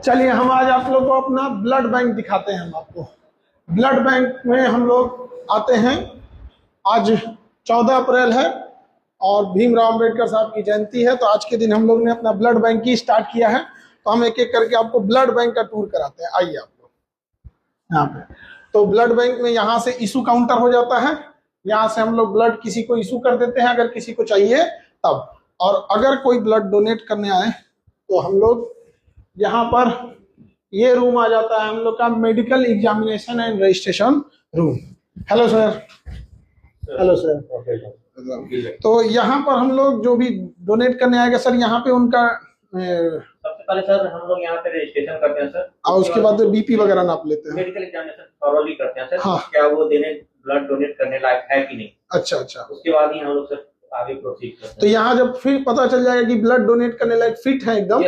चलिए हम आज आप लोग को अपना ब्लड बैंक दिखाते हैं। हम आपको ब्लड बैंक में हम लोग आते हैं। आज 14 अप्रैल है और भीमराव अंबेडकर साहब की जयंती है, तो आज के दिन हम लोग ने अपना ब्लड बैंक की स्टार्ट किया है। तो हम एक एक करके आपको ब्लड बैंक का टूर कराते हैं। आइए आप लोग यहाँ पे। तो ब्लड बैंक में यहाँ से इशू काउंटर हो जाता है। यहाँ से हम लोग ब्लड किसी को इशू कर देते हैं अगर किसी को चाहिए तब, और अगर कोई ब्लड डोनेट करने आए तो हम लोग यहाँ पर ये रूम आ जाता है हम लोग का medical examination and registration room. Hello sir. Hello sir. तो यहाँ पर हम लोग जो भी डोनेट करने आएगा सर, यहाँ पे उनका सबसे पहले सर हम लोग यहाँ पे रजिस्ट्रेशन करते हैं सर, और उसके बाद बीपी वगैरह नाप लेते हैं, मेडिकल एग्जामिनेशन थॉरोली करते हैं सर। हाँ। क्या वो देने ब्लड डोनेट करने लायक है कि नहीं। अच्छा अच्छा। उसके बाद ही हम लोग सर आगे प्रोसीड करते हैं। तो यहाँ जब फिर पता चल जाएगा कि ब्लड डोनेट करने लायक फिट है एकदम,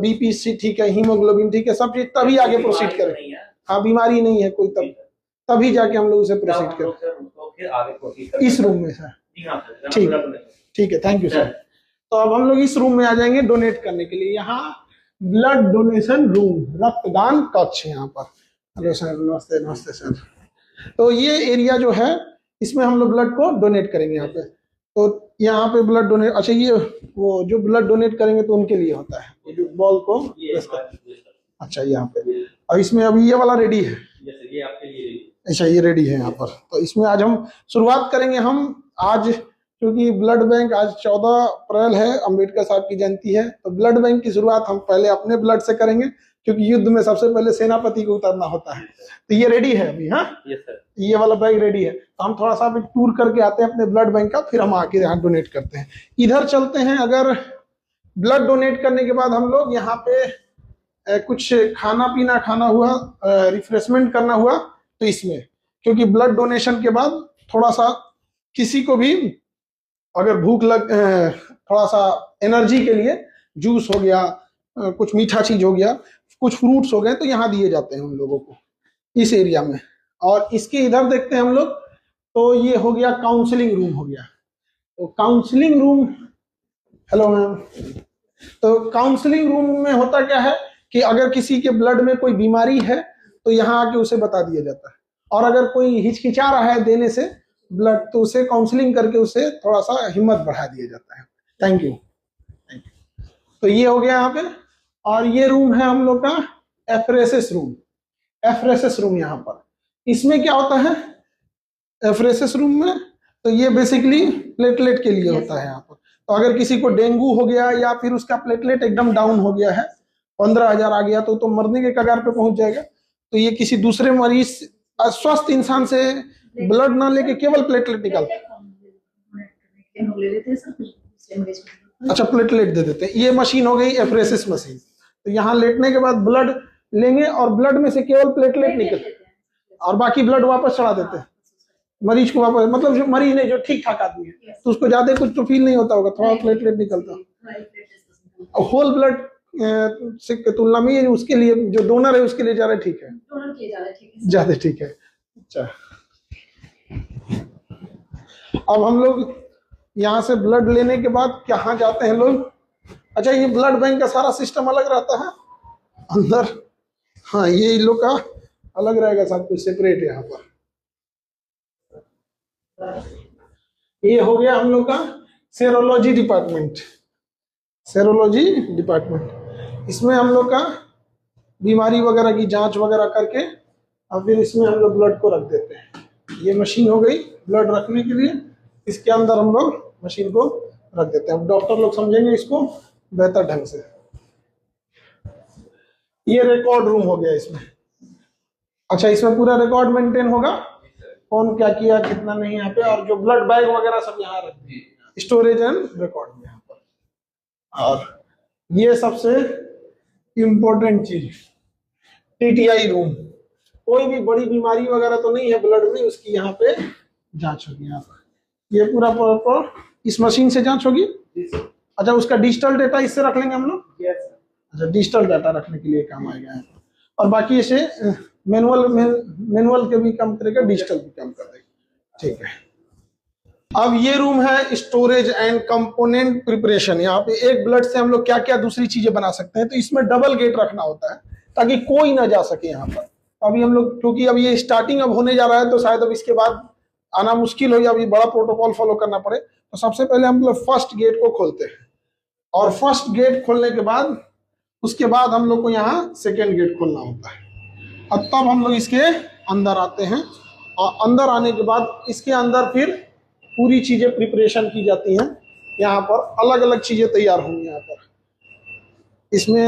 बीपी सी ठीक है, हीमोग्लोबिन ठीक है, सब चीज, तभी आगे प्रोसीड करें। हाँ, बीमारी नहीं है कोई, तभी जाके हम लोग उसे प्रोसीड करें इस रूम में सर। ठीक है, थैंक यू सर। तो अब हम लोग इस रूम में आ जाएंगे डोनेट करने के लिए। यहाँ ब्लड डोनेशन रूम, रक्तदान कक्ष यहाँ पर। हेलो सर, नमस्ते। नमस्ते सर। तो ये एरिया जो है इसमें हम लोग ब्लड को डोनेट करेंगे यहाँ पे। तो यहाँ पे ब्लड डोनेट, अच्छा ये वो जो ब्लड डोनेट करेंगे तो उनके लिए होता है, जो बॉल को अच्छा यहाँ पे। और इसमें अभी ये वाला रेडी है। ये आपके लिए। अच्छा ये रेडी है यहाँ पर। तो इसमें आज हम शुरुआत करेंगे। हम आज क्योंकि ब्लड बैंक आज 14 अप्रैल है, अंबेडकर साहब की जयंती है, तो ब्लड बैंक की शुरुआत हम पहले अपने ब्लड से करेंगे, क्योंकि युद्ध में सबसे पहले सेनापति को उतारना होता है। तो ये रेडी है अभी। हाँ ये वाला बैग रेडी है। तो हम थोड़ा सा भी टूर करके आते हैं अपने ब्लड बैंक का, फिर हम आके यहाँ डोनेट करते हैं। इधर चलते हैं। अगर ब्लड डोनेट करने के बाद हम लोग यहाँ पे कुछ खाना पीना खाना हुआ, रिफ्रेशमेंट करना हुआ, तो इसमें क्योंकि ब्लड डोनेशन के बाद थोड़ा सा किसी को भी अगर भूख लग, थोड़ा सा एनर्जी के लिए जूस हो गया, कुछ मीठा चीज हो गया, कुछ फ्रूट्स हो गए, तो यहाँ दिए जाते हैं उन लोगों को इस एरिया में। और इसके इधर देखते हैं हम लोग, तो ये हो गया काउंसलिंग रूम हो गया। तो काउंसलिंग रूम, हेलो मैम। तो काउंसलिंग रूम में होता क्या है कि अगर किसी के ब्लड में कोई बीमारी है तो यहाँ आके उसे बता दिया जाता है, और अगर कोई हिचकिचा रहा है देने से ब्लड, तो उसे काउंसलिंग करके उसे थोड़ा सा हिम्मत बढ़ा दिया जाता है। Thank you. तो ये हो गया यहाँ पे। और ये रूम है हम लोग का एफरेसिस रूम। एफरेसिस रूम यहाँ पर, इसमें क्या होता है एफरेसिस रूम में, तो ये बेसिकली प्लेटलेट के लिए होता है यहाँ पर। तो अगर किसी को डेंगू हो गया या फिर उसका प्लेटलेट एकदम डाउन हो गया है, 15,000 आ गया, तो मरने के कगार पे पहुंच जाएगा। तो ये किसी दूसरे मरीज, स्वस्थ इंसान से ब्लड ना लेके केवल प्लेटलेट निकालते हैं। अच्छा प्लेटलेट दे देते हैं। ये मशीन हो गई एफरेसिस मशीन। तो यहाँ लेटने के बाद ब्लड लेंगे और ब्लड में से केवल प्लेटलेट निकल, और बाकी ब्लड वापस चढ़ा देते हैं मरीज को वापस। मतलब जो मरीज नहीं, जो ठीक ठाक आदमी है, तो उसको ज्यादा कुछ तो फील नहीं होता होगा, थोड़ा प्लेटलेट निकलता। होल ब्लड से तुलना में उसके लिए जो डोनर है उसके लिए ज्यादा ठीक है, ज्यादा ठीक है। अच्छा अब हम लोग यहाँ से ब्लड लेने के बाद कहाँ जाते हैं लोग। अच्छा ये ब्लड बैंक का सारा सिस्टम अलग रहता है अंदर। हाँ ये इन लोग का अलग रहेगा, सब कुछ सेपरेट है यहाँ पर। ये हो गया हम लोग का सेरोलॉजी डिपार्टमेंट। सेरोलॉजी डिपार्टमेंट, इसमें हम लोग का बीमारी वगैरह की जांच वगैरह करके और फिर इसमें हम लोग ब्लड को रख देते हैं। ये मशीन हो गई ब्लड रखने के लिए, इसके अंदर हम लोग मशीन को रख देते हैं। अब डॉक्टर लोग समझेंगे इसको बेहतर ढंग से। ये रिकॉर्ड रूम हो गया इसमें। अच्छा इसमें पूरा रिकॉर्ड मेंटेन होगा, कौन क्या किया कितना नहीं यहाँ पे, और जो ब्लड बैग वगैरह सब यहाँ रख दिए, स्टोरेज एंड रिकॉर्ड में यहाँ पर। और ये सबसे इम्पोर्टेंट चीज टीटीआई रूम। कोई भी बड़ी बीमारी वगैरह तो नहीं है ब्लड में, उसकी यहाँ पे जांच होगी। यहाँ पर ये पूरा प्रॉपर इस मशीन से जांच होगी। अच्छा उसका डिजिटल डेटा इससे रख लेंगे हम लोग। अच्छा डिजिटल डाटा रखने के लिए काम आएगा यहाँ पर, और बाकी इसे मैनुअल के भी काम करेगा, डिजिटल भी काम कर देगा। ठीक है। अब ये रूम है स्टोरेज एंड कंपोनेंट प्रिपरेशन। यहाँ पे एक ब्लड से हम लोग क्या क्या दूसरी चीजें बना सकते हैं, तो इसमें डबल गेट रखना होता है ताकि कोई ना जा सके यहाँ पर। अभी हम लोग क्योंकि अब ये स्टार्टिंग अब होने जा रहा है, तो शायद अब इसके बाद आना मुश्किल हो या अभी बड़ा प्रोटोकॉल फॉलो करना पड़े, तो सबसे पहले हम लोग फर्स्ट गेट को खोलते हैं, और फर्स्ट गेट खोलने के बाद उसके बाद हम लोग को यहाँ सेकेंड गेट खोलना होता है। अब तब हम लोग इसके अंदर आते हैं, और अंदर आने के बाद इसके अंदर फिर पूरी चीजें प्रिपरेशन की जाती हैं। यहाँ पर अलग अलग चीजें तैयार होंगी। यहाँ पर इसमें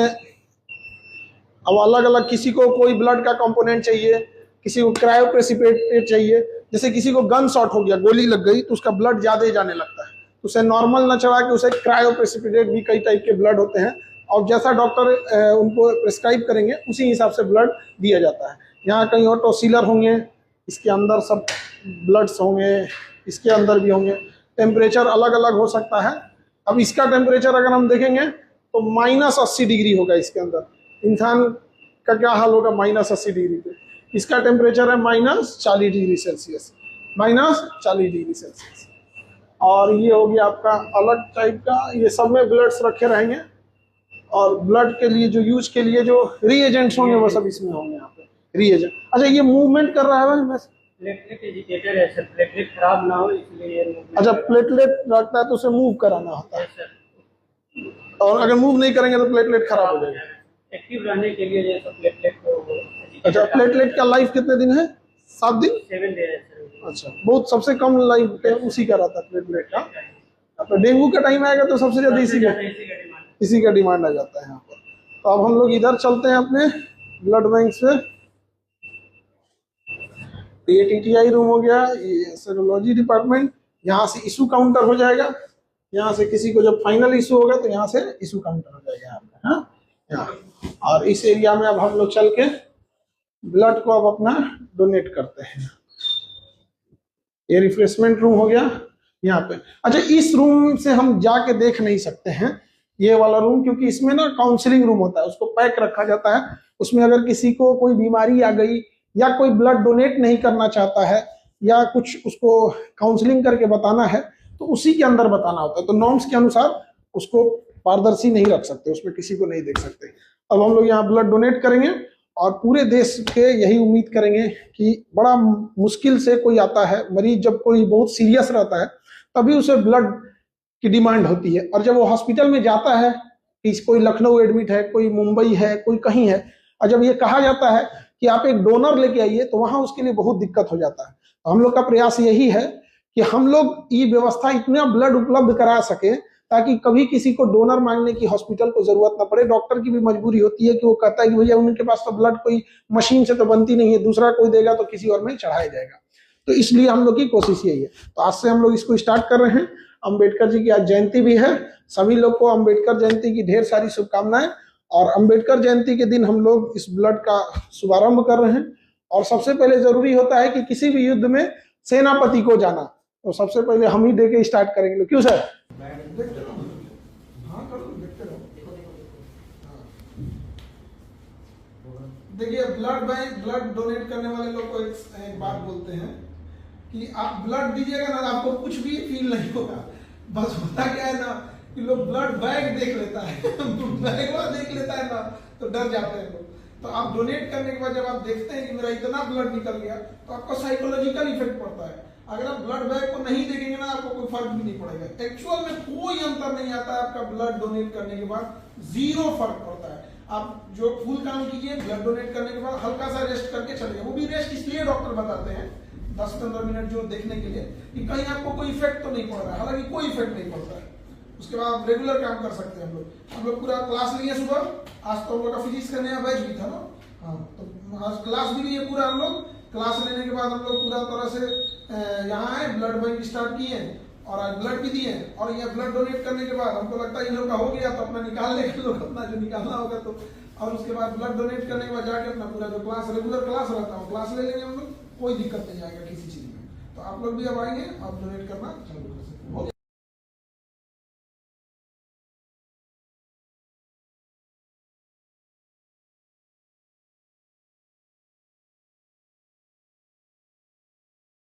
अब अलग अलग, किसी को कोई ब्लड का कंपोनेंट चाहिए, किसी को क्रायोप्रेसिपिटेट चाहिए। जैसे किसी को गन शॉट हो गया, गोली लग गई, तो उसका ब्लड ज्यादा ही जाने लगता है, तो उसे नॉर्मल न चढ़ा के उसे क्रायोप्रेसिपिटेट भी कई टाइप के ब्लड होते हैं, और जैसा डॉक्टर उनको प्रिस्क्राइब करेंगे उसी हिसाब से ब्लड दिया जाता है। यहाँ कहीं ऑटोसीलर होंगे, इसके अंदर सब ब्लड्स होंगे, इसके अंदर भी होंगे। टेम्परेचर अलग अलग हो सकता है। अब इसका टेम्परेचर अगर हम देखेंगे तो -80 डिग्री होगा इसके अंदर। इंसान का क्या हाल होगा -80 डिग्री पे? इसका टेम्परेचर है -40 डिग्री सेल्सियस, -40 डिग्री सेल्सियस। और ये हो गया आपका अलग टाइप का, ये सब में ब्लड्स रखे रहेंगे, और ब्लड के लिए जो यूज के लिए जो रीएजेंट्स होंगे वो सब इसमें होंगे। यहाँ पे रीएजेंट। अच्छा, ये मूवमेंट कर रहा है वैसे प्लेटलेट एजिटेटर है सर, प्लेटलेट खराब ना हो इसलिए। अच्छा, प्लेटलेट रखता है तो उसे मूव कराना होता है, और अगर मूव नहीं करेंगे तो प्लेटलेट खराब हो जाएगा। एक्टिव रहने के लिए जैसे प्लेटलेट को। अच्छा, प्लेटलेट का लाइफ कितने दिन है? 7 दिन, 7 डे है सर। अच्छा, बहुत सबसे कम लाइफ उसी का रहता है प्लेटलेट का। तो डेंगू का टाइम आएगा तो सबसे ज्यादा इसी का डिमांड आ जाता है यहाँ पर। तो अब हम लोग इधर चलते हैं अपने ब्लड बैंक से। ये टीटीआई रूम हो गया, ये सेरोलॉजी डिपार्टमेंट। यहाँ से इशू काउंटर हो जाएगा। यहाँ से किसी को जब फाइनल इशू होगा तो यहाँ से इशू काउंटर हो जाएगा यहाँ पे। हाँ, यहाँ और इस एरिया में अब हम लोग चल के ब्लड को अब अपना डोनेट करते हैं। ये रिफ्रेशमेंट रूम हो गया यहाँ पे। अच्छा, इस रूम से हम जाके देख नहीं सकते हैं ये वाला रूम, क्योंकि इसमें ना काउंसलिंग रूम होता है, उसको पैक रखा जाता है। उसमें अगर किसी को कोई बीमारी आ गई या कोई ब्लड डोनेट नहीं करना चाहता है या कुछ उसको काउंसलिंग करके बताना है तो उसी के अंदर बताना होता है। तो नॉर्म्स के अनुसार उसको पारदर्शी नहीं रख सकते, उसमें किसी को नहीं देख सकते। अब हम लोग यहाँ ब्लड डोनेट करेंगे, और पूरे देश के यही उम्मीद करेंगे कि बड़ा मुश्किल से कोई आता है मरीज, जब कोई बहुत सीरियस रहता है तभी उसे ब्लड की डिमांड होती है। और जब वो हॉस्पिटल में जाता है कि कोई लखनऊ एडमिट है, कोई मुंबई है, कोई कहीं है, और जब ये कहा जाता है कि आप एक डोनर लेके आइए, तो वहां उसके लिए बहुत दिक्कत हो जाता है। तो हम लोग का प्रयास यही है कि हम लोग ये व्यवस्था इतना ब्लड उपलब्ध करा सके ताकि कभी किसी को डोनर मांगने की हॉस्पिटल को जरूरत ना पड़े। डॉक्टर की भी मजबूरी होती है कि वो कहता है कि भैया उनके पास तो ब्लड कोई मशीन से तो बनती नहीं है, दूसरा कोई देगा तो किसी और में चढ़ाया जाएगा। तो इसलिए हम लोग की कोशिश यही है। तो आज से हम लोग इसको स्टार्ट कर रहे हैं। अम्बेडकर जी की आज जयंती भी है। सभी लोग को अम्बेडकर जयंती की ढेर सारी शुभकामनाएं। और अम्बेडकर जयंती के दिन हम लोग इस ब्लड का शुभारंभ कर रहे हैं। और सबसे पहले जरूरी होता है कि किसी भी युद्ध में सेनापति को जाना, तो सबसे पहले हम ही दे के स्टार्ट करेंगे। क्यों सर? देखिए, ब्लड बैंक, ब्लड डोनेट करने वाले लोग को एक बात बोलते हैं कि आप ब्लड दीजिएगा ना, आपको कुछ भी फील नहीं होगा। बस होता क्या है ना कि लोग ब्लड बैग देख लेता है बैग देख लेता है ना तो डर जाते हैं लोग। तो आप डोनेट करने के बाद जब आप देखते हैं कि मेरा इतना ब्लड निकल गया, तो आपको साइकोलॉजिकल इफेक्ट पड़ता है। अगर आप ब्लड बैग को नहीं देखेंगे ना, आपको कोई फर्क भी नहीं पड़ेगा। एक्चुअल में कोई अंतर नहीं आता है आपका ब्लड डोनेट करने के बाद, 0 फर्क पड़ता है। आप जो फुल काम कीजिए, ब्लड डोनेट करने के बाद हल्का सा रेस्ट करके चलिए। वो भी रेस्ट इसलिए डॉक्टर बताते हैं 10-15 मिनट जो देखने के लिए कि कहीं आपको कोई इफेक्ट तो नहीं पड़ रहा है। हालांकि कोई इफेक्ट नहीं पड़ता है। उसके बाद आप रेगुलर काम कर सकते हैं। हम लोग पूरा क्लास लिए सुबह। आज तो हम लोग का फिजिक्स का नया बैच भी था ना। हाँ, तो आज क्लास भी लिए पूरा। हम लोग क्लास लेने के बाद हम लोग पूरा तरह से यहाँ आए, ब्लड बैंक स्टार्ट किए और आज ब्लड भी दिए। और ये ब्लड डोनेट करने के बाद हमको लगता है इन लोग का हो गया तो अपना निकाल लेंगे लोग अपना जो निकालना होगा तो। और उसके बाद ब्लड डोनेट करने के बाद जाके अपना पूरा जो क्लास रेगुलर क्लास रहता है क्लास ले लेंगे हम लोग। कोई दिक्कत नहीं आएगा किसी चीज में। तो आप लोग भी अब आएंगे, आप डोनेट कर